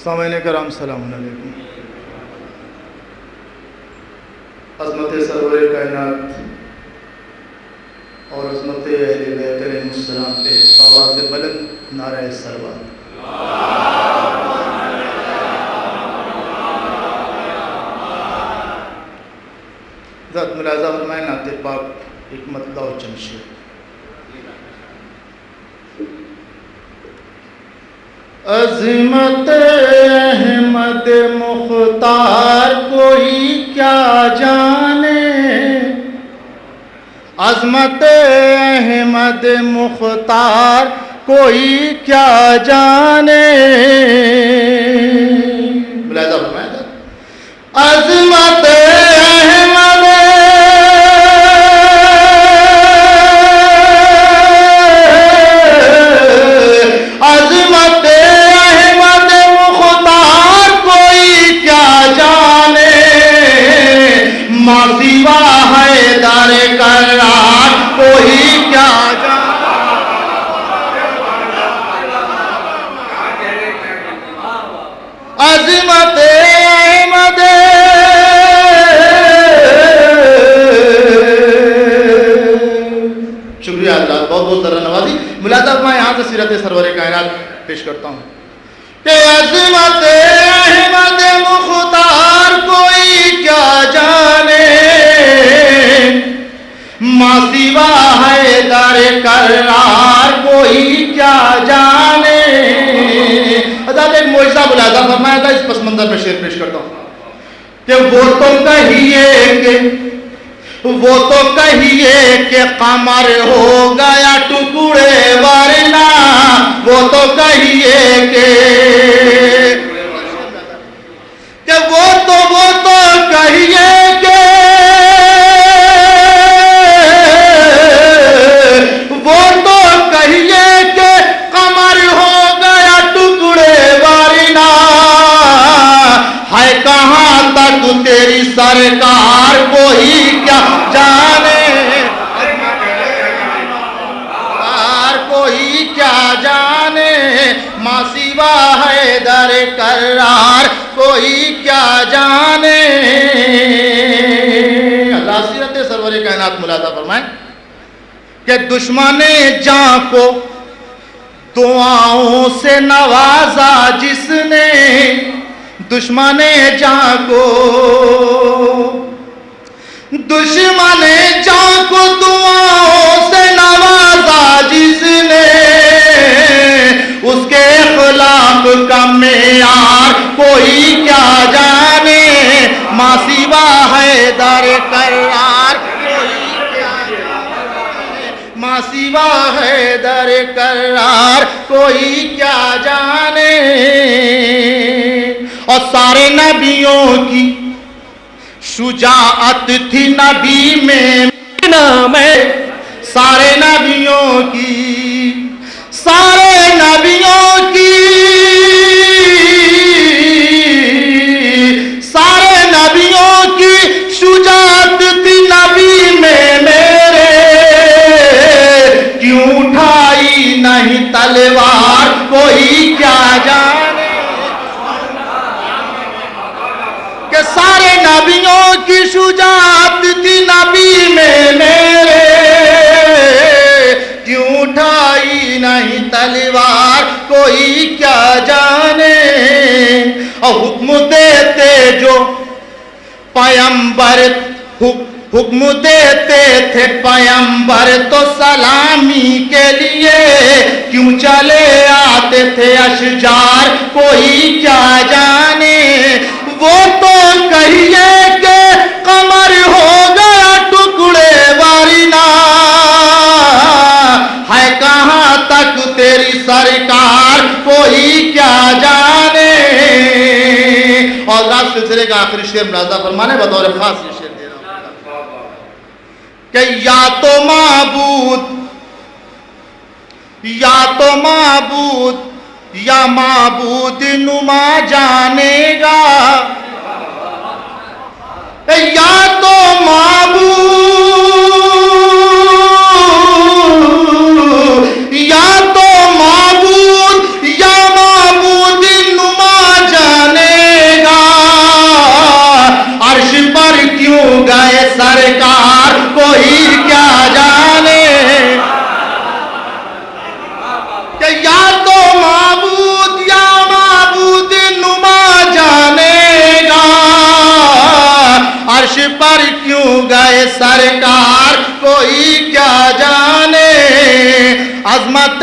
سامعین کرام السلام علیکم۔ عظمت سرور کائنات اور عظمت اہل بیت علیہ السلام پہ آواز بلند نعرہ صلوات۔ ذات ملاحظہ فرمائیں نعت پاک حکمت اللہ و چمشیر۔ عظمت احمد مختار کوئی کیا جانے، عظمت احمد مختار کوئی کیا جانے، ملاحظہ فرمائیں عظمت احمد سوا ہے دار کرار کوئی کیا عظمت احمد شکریہ اللہ، بہت بہت ذرا نوازی۔ ملاحظہ میں یہاں سے سیرت سرور کائنات پیش کرتا ہوں کہ عظمت احمد مختار کوئی کیا جانے، ماں سوا ہے در کرار کوئی کیا جانے۔ حضرت ایک معجزہ ملاحظہ فرمایا تھا، اس پس منظر میں شعر پیش کرتا ہوں کہ وہ تو کہیے کہ قمر ہو گیا ٹکڑے ورنہ، وہ تو کہیے کہ وہ تو کہیے کہ وہ تو کہیے کہ قمر ہو گیا ٹکڑے ورنہ، ہے کہاں تک تیری سرکار کوئی کیا جانے، کوئی کیا جانے، ماں سوا ہے در کرار کوئی کیا جانے۔ اللہ سیرت سرور کائنات ملاحظہ فرمائیں کہ دشمن جاں کو دعاؤں سے نوازا جس نے، دشمن جاں کو دعاؤں سے نوازا جس نے، اس کے اخلاق کا معیار کوئی کیا جانے، ماں سوا ہے در کرار کوئی کیا جانے، ماں سوا ہے در کرار کوئی کیا جانے۔ اور سارے نبیوں کی شجاعت تھی نبی میں نام ہے، سارے نبیوں کی شجاعت تھی نبی میں میرے، کیوں اٹھائی نہیں تلوار کوئی کیا جانے، کہ سارے نبیوں کی شجاعت تھی نبی میں میرے، کیوں اٹھائی نہیں تلوار کوئی کیا جانے۔ اور حکم دیتے جو پیمبر، حکم دیتے تھے پیمبر تو سلامی کے لیے، کیوں چلے آتے تھے اشجار کوئی کیا جانے، وہ تو کہیے کہ قمر ہو گیا ٹکڑے ورنہ، ہے کہاں تک تیری سرکار کوئی کیا جانے۔ اور رات سلسلے کا آخری شعر ملاحظہ فرمانے بطور خاص یہ شعر دے رہا ہوں کہ یا معبود نما جانے گا، یا تو معبود یا معبود نما جانے عظمت